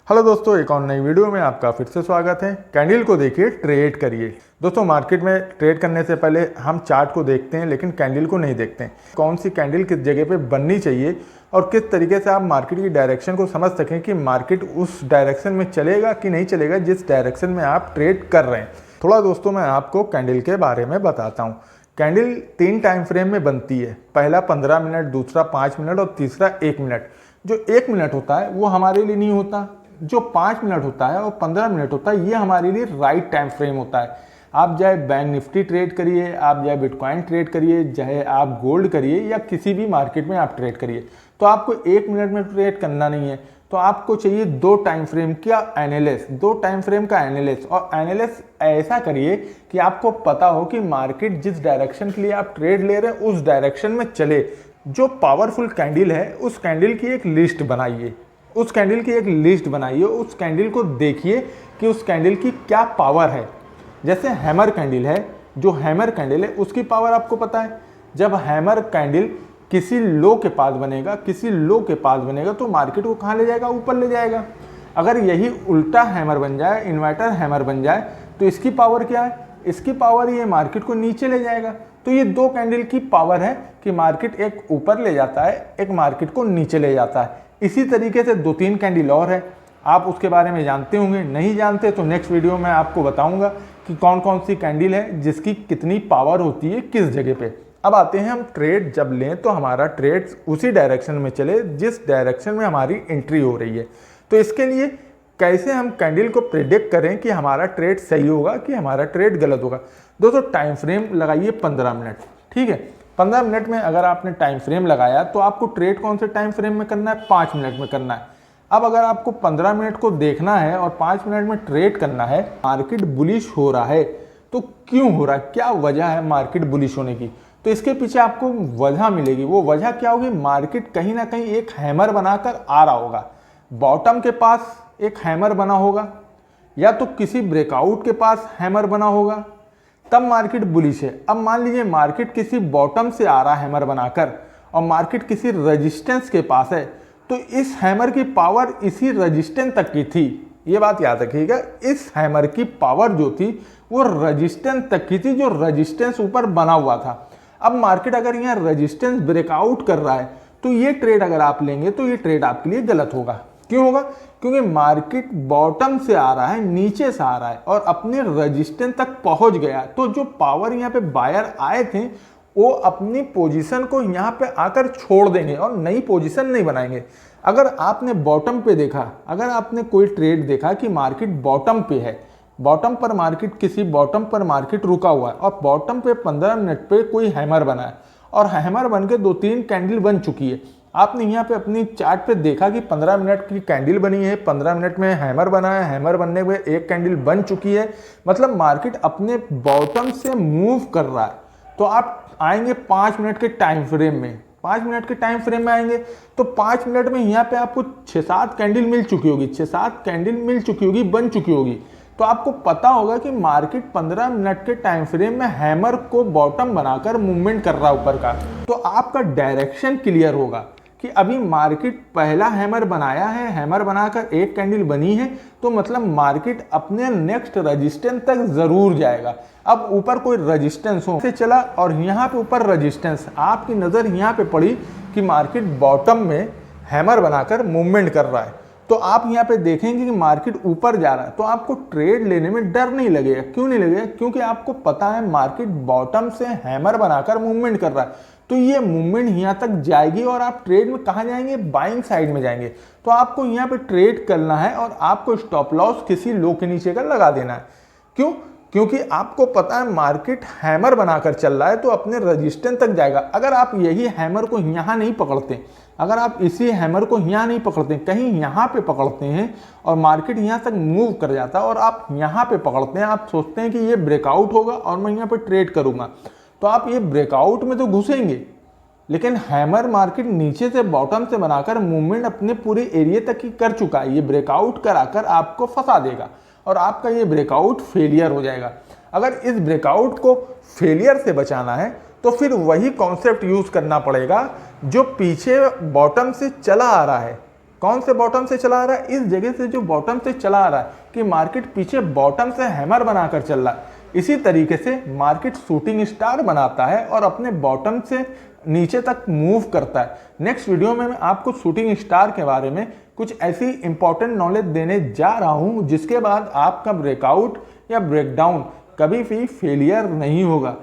Hello दोस्तों, एक और नई वीडियो में आपका फिर से स्वागत है। कैंडल को देखिए, ट्रेड करिए। दोस्तों, मार्केट में ट्रेड करने से पहले हम चार्ट को देखते हैं, लेकिन कैंडल को नहीं देखते हैं। कौन सी कैंडल किस जगह पे बननी चाहिए और किस तरीके से आप मार्केट की डायरेक्शन को समझ सकें कि मार्केट उस डायरेक्शन में चलेगा कि नहीं चलेगा जिस डायरेक्शन में आप ट्रेड कर रहे हैं। थोड़ा दोस्तों मैं आपको कैंडल के बारे में बताता हूँ। कैंडल 3 टाइम फ्रेम में बनती है। पहला 15 मिनट, दूसरा 5 मिनट और तीसरा 1 मिनट। जो 1 मिनट होता है वो हमारे लिए नहीं होता, जो 5 मिनट होता है और 15 मिनट होता है ये हमारे लिए राइट टाइम फ्रेम होता है। आप चाहे बैंक निफ्टी ट्रेड करिए, आप चाहे बिटकॉइन ट्रेड करिए, चाहे आप गोल्ड करिए या किसी भी मार्केट में आप ट्रेड करिए, तो आपको 1 मिनट में ट्रेड करना नहीं है। तो आपको चाहिए 2 टाइम फ्रेम का एनालिसिस, 2 टाइम फ्रेम का एनालिसिस। और एनालिसिस ऐसा करिए कि आपको पता हो कि मार्केट जिस डायरेक्शन के लिए आप ट्रेड ले रहे हैं उस डायरेक्शन में चले। जो पावरफुल कैंडल है उस कैंडल की एक लिस्ट बनाइए, उस कैंडल की एक लिस्ट बनाइए, उस कैंडल को देखिए कि उस कैंडल की क्या पावर है। जैसे हैमर कैंडल है, जो हैमर कैंडल है उसकी पावर आपको पता है। जब हैमर कैंडल किसी लो के पास बनेगा, किसी लो के पास बनेगा तो मार्केट को कहाँ ले जाएगा? ऊपर ले जाएगा। अगर यही उल्टा हैमर बन जाए, इन्वर्टर हैमर बन जाए, तो इसकी पावर क्या है? इसकी पावर ये मार्केट को नीचे ले जाएगा। तो ये 2 कैंडल की पावर है कि मार्केट एक ऊपर ले जाता है, एक मार्केट को नीचे ले जाता है। इसी तरीके से 2-3 कैंडल और है, आप उसके बारे में जानते होंगे। नहीं जानते तो नेक्स्ट वीडियो में आपको बताऊंगा कि कौन कौन सी कैंडल है जिसकी कितनी पावर होती है किस जगह पे। अब आते हैं, हम ट्रेड जब लें तो हमारा ट्रेड उसी डायरेक्शन में चले जिस डायरेक्शन में हमारी एंट्री हो रही है। तो इसके लिए कैसे हम कैंडल को प्रेडिक्ट करें कि हमारा ट्रेड सही होगा कि हमारा ट्रेड गलत होगा। दोस्तों, टाइम फ्रेम लगाइए 15 मिनट, ठीक है। 15 मिनट में अगर आपने टाइम फ्रेम लगाया तो आपको ट्रेड कौन से टाइम फ्रेम में करना है? 5 मिनट में करना है। अब अगर आपको 15 मिनट को देखना है और 5 मिनट में ट्रेड करना है, मार्केट बुलिश हो रहा है तो क्यों हो रहा है, क्या वजह है मार्केट बुलिश होने की, तो इसके पीछे आपको वजह मिलेगी। वो वजह क्या होगी? मार्केट कहीं ना कहीं एक हैमर बनाकर आ रहा होगा, बॉटम के पास एक हैमर बना होगा या तो किसी ब्रेकआउट के पास हैमर बना होगा, तब मार्केट बुलिश है। अब मान लीजिए मार्केट किसी बॉटम से आ रहा है हैमर बनाकर और मार्केट किसी रेजिस्टेंस के पास है, तो इस हैमर की पावर इसी रेजिस्टेंस तक की थी। ये बात याद रखिएगा, इस हैमर की पावर जो थी वो रेजिस्टेंस तक की थी, जो रेजिस्टेंस ऊपर बना हुआ था। अब मार्केट अगर यहाँ रेजिस्टेंस ब्रेकआउट कर रहा है तो ये ट्रेड अगर आप लेंगे तो ये ट्रेड आपके लिए गलत होगा। क्यों होगा? क्योंकि मार्केट बॉटम से आ रहा है, नीचे से आ रहा है और अपने रेजिस्टेंस तक पहुंच गया। तो जो पावर यहाँ पे बायर आए थे वो अपनी पोजीशन को यहाँ पे आकर छोड़ देंगे और नई पोजीशन नहीं बनाएंगे। अगर आपने बॉटम पे देखा, अगर आपने कोई ट्रेड देखा कि मार्केट बॉटम पे है, बॉटम पर मार्केट, किसी बॉटम पर मार्केट रुका हुआ है और बॉटम पे 15 मिनट पे कोई हैमर बना है और हैमर बन के 2-3 कैंडल बन चुकी है। आपने यहाँ पे अपनी चार्ट पे देखा कि 15 मिनट की कैंडल बनी है, 15 मिनट में हैमर बना है, हैमर बनने में एक कैंडल बन चुकी है, मतलब मार्केट अपने बॉटम से मूव कर रहा है। तो आप आएंगे 5 मिनट के टाइम फ्रेम में, 5 मिनट के टाइम फ्रेम में आएंगे तो 5 मिनट में यहाँ पे आपको 6-7 कैंडल मिल चुकी होगी, 6-7 कैंडल मिल चुकी होगी, बन चुकी होगी। तो आपको पता होगा कि मार्केट 15 मिनट के टाइम फ्रेम में हैमर को बॉटम बनाकर मूवमेंट कर रहा है ऊपर का। तो आपका डायरेक्शन क्लियर होगा कि अभी मार्केट पहला हैमर बनाया है, हैमर बनाकर एक कैंडल बनी है, तो मतलब मार्केट अपने नेक्स्ट रेजिस्टेंस तक जरूर जाएगा। अब ऊपर कोई रेजिस्टेंस हो से चला और यहाँ पे ऊपर रेजिस्टेंस, आपकी नज़र यहाँ पे पड़ी कि मार्केट बॉटम में हैमर बनाकर मूवमेंट कर रहा है, तो आप यहाँ पे देखेंगे कि मार्केट ऊपर जा रहा है, तो आपको ट्रेड लेने में डर नहीं लगेगा। क्यों नहीं लगेगा? क्योंकि आपको पता है मार्केट बॉटम से हैमर बनाकर मूवमेंट कर रहा है, तो ये मूवमेंट यहाँ तक जाएगी और आप ट्रेड में कहाँ जाएंगे? बाइंग साइड में जाएंगे। तो आपको यहाँ पे ट्रेड करना है और आपको स्टॉप लॉस किसी लो के नीचे का लगा देना है। क्यों? क्योंकि आपको पता है मार्केट हैमर बनाकर चल रहा है तो अपने रेजिस्टेंस तक जाएगा। अगर आप यही हैमर को यहाँ नहीं पकड़ते, अगर आप इसी हैमर को यहाँ नहीं पकड़ते, कहीं यहाँ पे पकड़ते हैं और मार्केट यहाँ तक मूव कर जाता है और आप यहाँ पे पकड़ते हैं, आप सोचते हैं कि ये ब्रेकआउट होगा और मैं यहाँ पे ट्रेड करूँगा, तो आप ये ब्रेकआउट में तो घुसेंगे, लेकिन हैमर मार्केट नीचे से बॉटम से बनाकर मूवमेंट अपने पूरे एरिया तक ही कर चुका है। ये ब्रेकआउट कराकर आपको फंसा देगा और आपका ये ब्रेकआउट फेलियर हो जाएगा। अगर इस ब्रेकआउट को फेलियर से बचाना है तो फिर वही कॉन्सेप्ट यूज करना पड़ेगा जो पीछे बॉटम से चला आ रहा है। कौन से बॉटम से चला आ रहा है? इस जगह से जो बॉटम से चला आ रहा है कि मार्केट पीछे बॉटम से हैमर बनाकर चल रहा है। इसी तरीके से मार्केट शूटिंग स्टार बनाता है और अपने बॉटम से नीचे तक मूव करता है। नेक्स्ट वीडियो में मैं आपको शूटिंग स्टार के बारे में कुछ ऐसी इंपॉर्टेंट नॉलेज देने जा रहा हूं जिसके बाद आपका ब्रेकआउट या ब्रेकडाउन कभी भी फेलियर नहीं होगा।